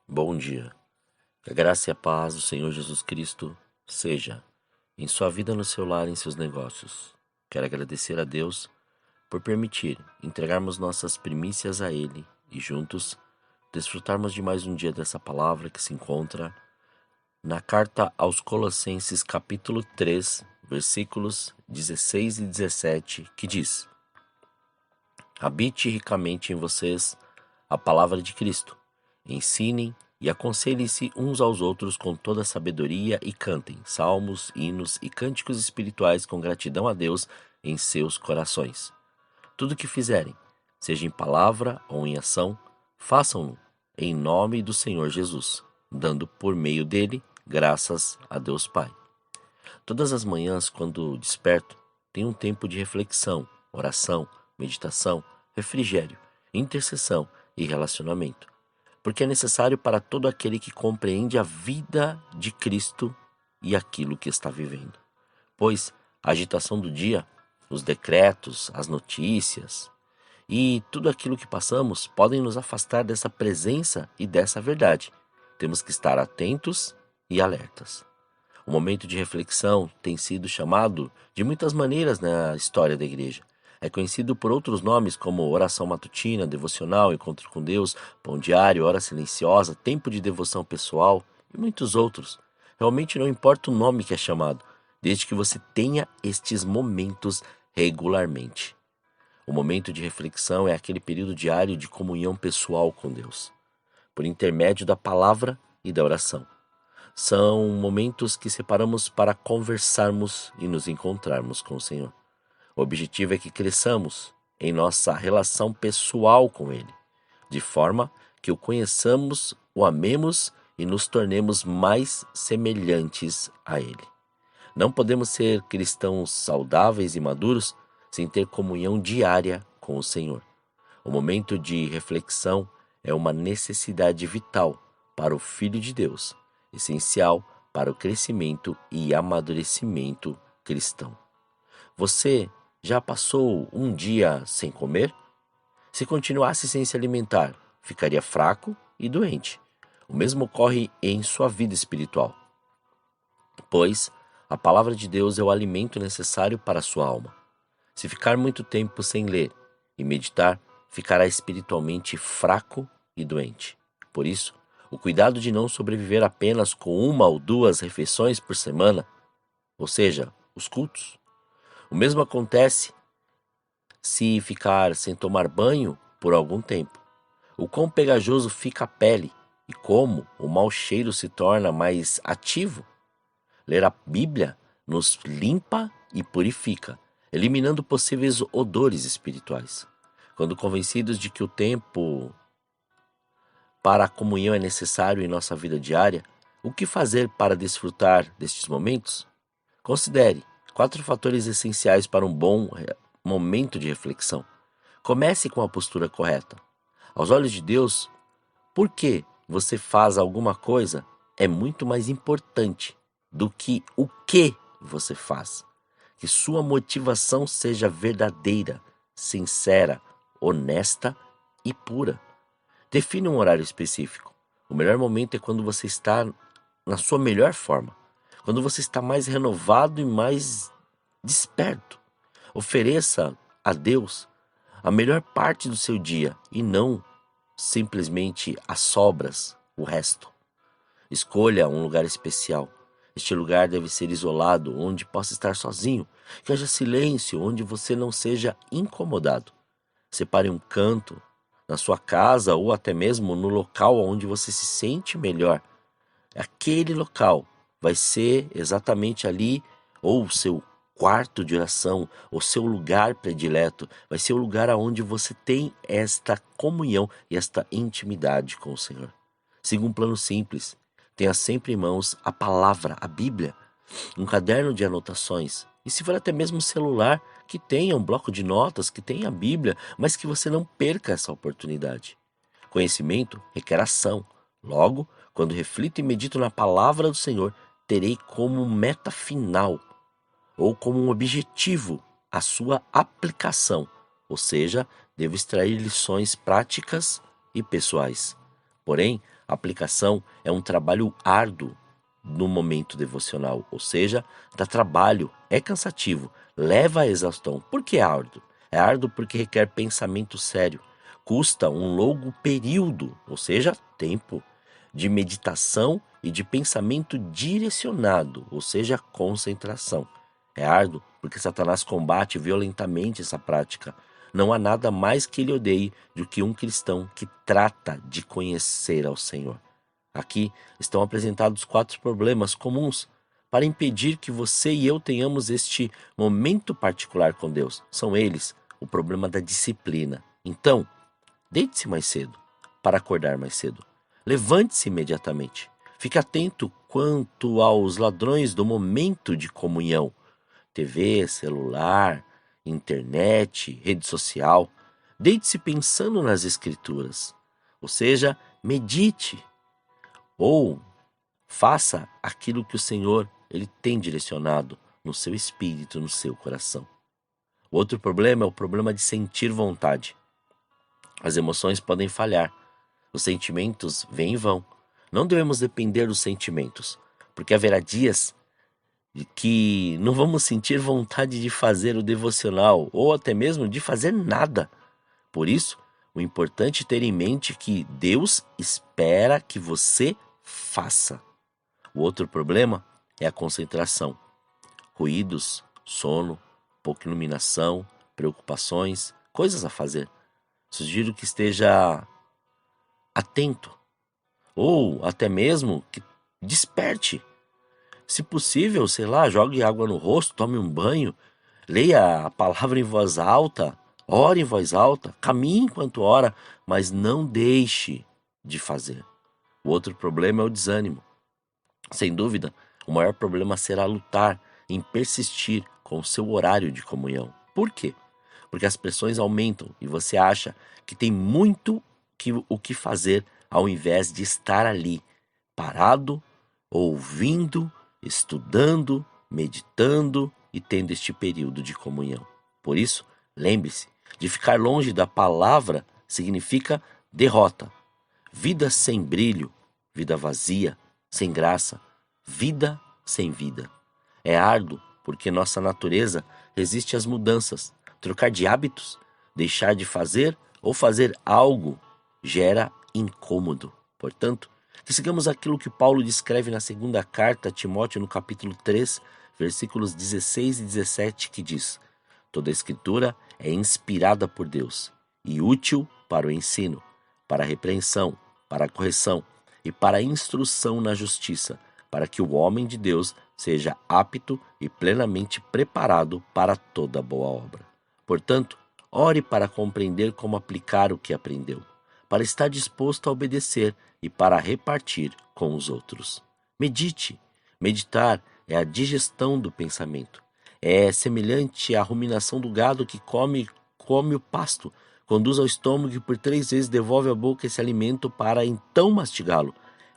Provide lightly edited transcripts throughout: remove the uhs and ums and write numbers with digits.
Bom dia. Que a graça e a paz do Senhor Jesus Cristo seja em sua vida, no seu lar e em seus negócios. Quero agradecer a Deus por permitir entregarmos nossas primícias a Ele e juntos desfrutarmos de mais um dia dessa palavra que se encontra na carta aos Colossenses capítulo 3, versículos 16 e 17, que diz: Habite ricamente em vocês a palavra de Cristo. Ensinem e aconselhem-se uns aos outros com toda a sabedoria e cantem salmos, hinos e cânticos espirituais com gratidão a Deus em seus corações. Tudo o que fizerem, seja em palavra ou em ação, façam-no em nome do Senhor Jesus, dando por meio dele graças a Deus Pai. Todas as manhãs, quando desperto, tenho um tempo de reflexão, oração, meditação, refrigério, intercessão e relacionamento, porque é necessário para todo aquele que compreende a vida de Cristo e aquilo que está vivendo. Pois a agitação do dia, os decretos, as notícias e tudo aquilo que passamos podem nos afastar dessa presença e dessa verdade. Temos que estar atentos e alertas. O momento de reflexão tem sido chamado de muitas maneiras na história da igreja. É conhecido por outros nomes como oração matutina, devocional, encontro com Deus, pão diário, hora silenciosa, tempo de devoção pessoal e muitos outros. Realmente não importa o nome que é chamado, desde que você tenha estes momentos regularmente. O momento de reflexão é aquele período diário de comunhão pessoal com Deus, por intermédio da palavra e da oração. São momentos que separamos para conversarmos e nos encontrarmos com o Senhor. O objetivo é que cresçamos em nossa relação pessoal com Ele, de forma que o conheçamos, o amemos e nos tornemos mais semelhantes a Ele. Não podemos ser cristãos saudáveis e maduros sem ter comunhão diária com o Senhor. O momento de reflexão é uma necessidade vital para o Filho de Deus, essencial para o crescimento e amadurecimento cristão. Você já passou um dia sem comer? Se continuasse sem se alimentar, ficaria fraco e doente. O mesmo ocorre em sua vida espiritual, pois a palavra de Deus é o alimento necessário para a sua alma. Se ficar muito tempo sem ler e meditar, ficará espiritualmente fraco e doente. Por isso, o cuidado de não sobreviver apenas com uma ou duas refeições por semana, ou seja, os cultos. O mesmo acontece se ficar sem tomar banho por algum tempo. O quão pegajoso fica a pele e como o mau cheiro se torna mais ativo. Ler a Bíblia nos limpa e purifica, eliminando possíveis odores espirituais. Quando convencidos de que o tempo para a comunhão é necessário em nossa vida diária, o que fazer para desfrutar destes momentos? Considere 4 fatores essenciais para um bom momento de reflexão. Comece com a postura correta. Aos olhos de Deus, por que você faz alguma coisa é muito mais importante do que o que você faz. Que sua motivação seja verdadeira, sincera, honesta e pura. Define um horário específico. O melhor momento é quando você está na sua melhor forma, quando você está mais renovado e mais desperto. Ofereça a Deus a melhor parte do seu dia e não simplesmente as sobras, o resto. Escolha um lugar especial. Este lugar deve ser isolado, onde possa estar sozinho, que haja silêncio, onde você não seja incomodado. Separe um canto na sua casa ou até mesmo no local onde você se sente melhor. Aquele local vai ser exatamente ali, ou o seu quarto de oração, o seu lugar predileto, vai ser o lugar onde você tem esta comunhão e esta intimidade com o Senhor. Siga um plano simples. Tenha sempre em mãos a palavra, a Bíblia, um caderno de anotações. E se for até mesmo um celular, que tenha um bloco de notas, que tenha a Bíblia, mas que você não perca essa oportunidade. Conhecimento requer ação. Logo, quando reflito e medito na palavra do Senhor, terei como meta final, ou como um objetivo, a sua aplicação. Ou seja, devo extrair lições práticas e pessoais. Porém, A aplicação é um trabalho árduo no momento devocional, ou seja, dá trabalho, é cansativo, leva à exaustão. Por que é árduo? É árduo porque requer pensamento sério, custa um longo período, ou seja, tempo, de meditação e de pensamento direcionado, ou seja, concentração. É árduo porque Satanás combate violentamente essa prática. Não há nada mais que ele odeie do que um cristão que trata de conhecer ao Senhor. Aqui estão apresentados 4 problemas comuns para impedir que você e eu tenhamos este momento particular com Deus. São eles: o problema da disciplina. Então, deite-se mais cedo para acordar mais cedo. Levante-se imediatamente. Fique atento quanto aos ladrões do momento de comunhão. TV, celular, internet, rede social. Deite-se pensando nas Escrituras. Ou seja, medite. Ou faça aquilo que o Senhor ele tem direcionado no seu espírito, no seu coração. O outro problema é o problema de sentir vontade. As emoções podem falhar. Os sentimentos vêm e vão. Não devemos depender dos sentimentos, porque haverá dias de que não vamos sentir vontade de fazer o devocional ou até mesmo de fazer nada. Por isso, o importante é ter em mente que Deus espera que você faça. O outro problema é a concentração. Ruídos, sono, pouca iluminação, preocupações, coisas a fazer. Sugiro que esteja atento ou até mesmo que desperte. Se possível, sei lá, jogue água no rosto, tome um banho, leia a palavra em voz alta, ore em voz alta, caminhe enquanto ora, mas não deixe de fazer. O outro problema é o desânimo. Sem dúvida, o maior problema será lutar em persistir com o seu horário de comunhão. Por quê? Porque as pressões aumentam e você acha que tem muito o que fazer ao invés de estar ali, parado, ouvindo, estudando, meditando e tendo este período de comunhão. Por isso, lembre-se, de ficar longe da palavra significa derrota. Vida sem brilho, vida vazia, sem graça, vida sem vida. É árduo porque nossa natureza resiste às mudanças. Trocar de hábitos, deixar de fazer ou fazer algo gera incômodo. Portanto, que sigamos aquilo que Paulo descreve na segunda carta a Timóteo, no capítulo 3, versículos 16 e 17, que diz: toda a escritura é inspirada por Deus e útil para o ensino, para a repreensão, para a correção e para a instrução na justiça, para que o homem de Deus seja apto e plenamente preparado para toda boa obra. Portanto, ore para compreender como aplicar o que aprendeu, para estar disposto a obedecer e para repartir com os outros. Medite. Meditar é a digestão do pensamento. É semelhante à ruminação do gado que come o pasto, conduz ao estômago e por 3 vezes devolve à boca esse alimento para então mastigá-lo.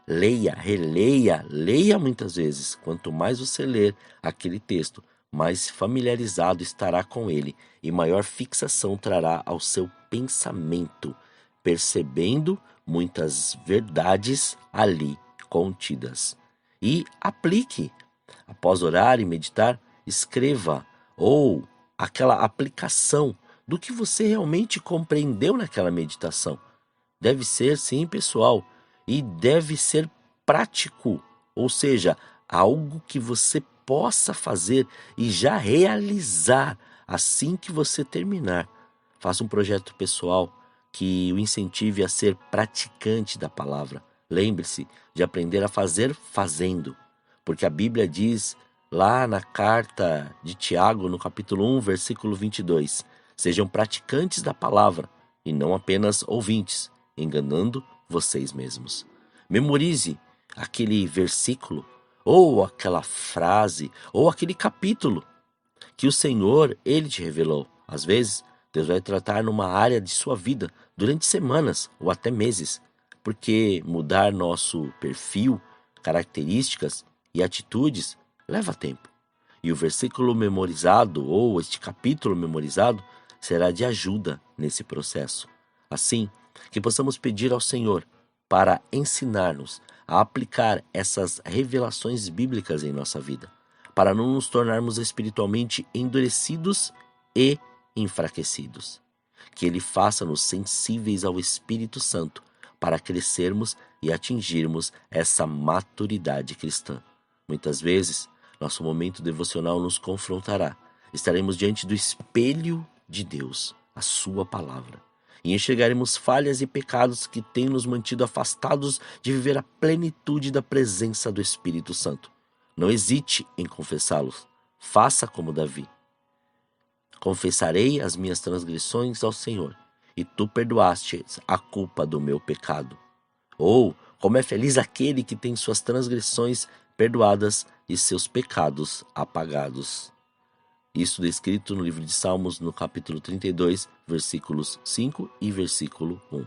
Leia, releia, leia muitas vezes. Quanto mais você ler aquele texto, mais familiarizado estará com ele e maior fixação trará ao seu pensamento, percebendo muitas verdades ali contidas. E aplique. Após orar e meditar, escreva ou aquela aplicação do que você realmente compreendeu naquela meditação. Deve ser, sim, pessoal, e deve ser prático, ou seja, algo que você possa fazer e já realizar assim que você terminar. Faça um projeto pessoal que o incentive a ser praticante da palavra. Lembre-se de aprender a fazer fazendo, porque a Bíblia diz lá na carta de Tiago, no capítulo 1, versículo 22, sejam praticantes da palavra e não apenas ouvintes, enganando vocês mesmos. Memorize aquele versículo, ou aquela frase, ou aquele capítulo que o Senhor, Ele te revelou. Às vezes, Deus vai tratar numa área de sua vida durante semanas ou até meses, porque mudar nosso perfil, características e atitudes leva tempo. E o versículo memorizado ou este capítulo memorizado será de ajuda nesse processo. Assim, que possamos pedir ao Senhor para ensinar-nos a aplicar essas revelações bíblicas em nossa vida, para não nos tornarmos espiritualmente endurecidos e enfraquecidos. Que Ele faça-nos sensíveis ao Espírito Santo para crescermos e atingirmos essa maturidade cristã. Muitas vezes, nosso momento devocional nos confrontará. Estaremos diante do espelho de Deus, a Sua palavra, e enxergaremos falhas e pecados que têm nos mantido afastados de viver a plenitude da presença do Espírito Santo. Não hesite em confessá-los. Faça como Davi. Confessarei as minhas transgressões ao Senhor, e tu perdoaste a culpa do meu pecado. Ou, como é feliz aquele que tem suas transgressões perdoadas e seus pecados apagados. Isso descrito no livro de Salmos, no capítulo 32, versículos 5 e versículo 1.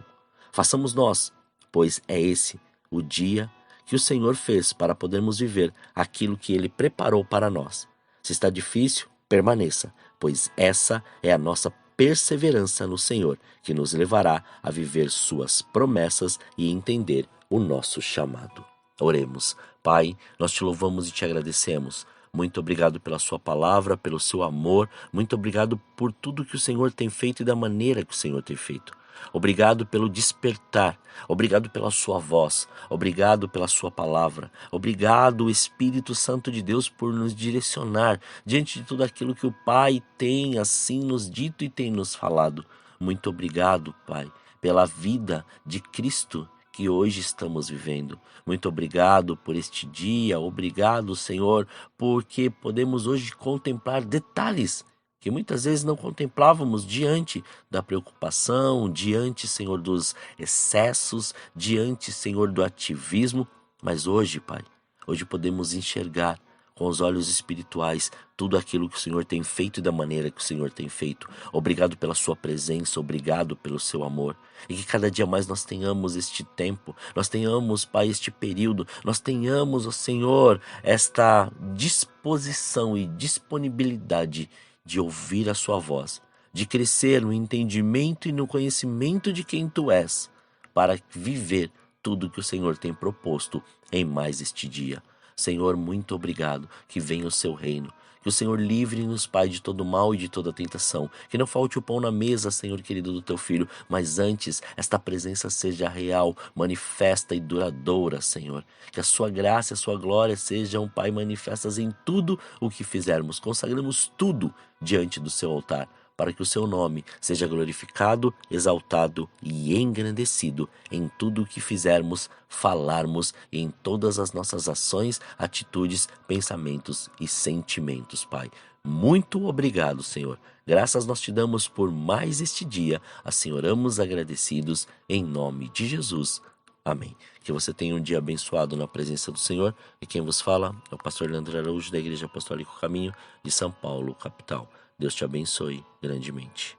Façamos nós, pois é esse o dia que o Senhor fez para podermos viver aquilo que Ele preparou para nós. Se está difícil, permaneça, pois essa é a nossa perseverança no Senhor, que nos levará a viver suas promessas e entender o nosso chamado. Oremos. Pai, nós te louvamos e te agradecemos. Muito obrigado pela sua palavra, pelo seu amor. Muito obrigado por tudo que o Senhor tem feito e da maneira que o Senhor tem feito. Obrigado pelo despertar. Obrigado pela sua voz. Obrigado pela sua palavra. Obrigado, Espírito Santo de Deus, por nos direcionar diante de tudo aquilo que o Pai tem assim nos dito e tem nos falado. Muito obrigado, Pai, pela vida de Cristo que hoje estamos vivendo. Muito obrigado por este dia, obrigado, Senhor, porque podemos hoje contemplar detalhes que muitas vezes não contemplávamos diante da preocupação, diante, Senhor, dos excessos, diante, Senhor, do ativismo, mas hoje, Pai, hoje podemos enxergar com os olhos espirituais tudo aquilo que o Senhor tem feito e da maneira que o Senhor tem feito. Obrigado pela sua presença, obrigado pelo seu amor. E que cada dia mais nós tenhamos este tempo, nós tenhamos, Pai, este período, nós tenhamos, ó Senhor, esta disposição e disponibilidade de ouvir a sua voz, de crescer no entendimento e no conhecimento de quem Tu és, para viver tudo que o Senhor tem proposto em mais este dia. Senhor, muito obrigado, que venha o seu reino, que o Senhor livre-nos, Pai, de todo mal e de toda tentação, que não falte o pão na mesa, Senhor querido, do teu Filho, mas antes esta presença seja real, manifesta e duradoura, Senhor, que a sua graça e a sua glória sejam, Pai, manifestas em tudo o que fizermos, consagramos tudo diante do seu altar, para que o seu nome seja glorificado, exaltado e engrandecido em tudo o que fizermos, falarmos e em todas as nossas ações, atitudes, pensamentos e sentimentos, Pai. Muito obrigado, Senhor. Graças nós te damos por mais este dia. Assim oramos agradecidos em nome de Jesus. Amém. Que você tenha um dia abençoado na presença do Senhor. E quem vos fala é o pastor Leandro Araújo, da Igreja Apostólica Caminho de São Paulo, capital. Deus te abençoe grandemente.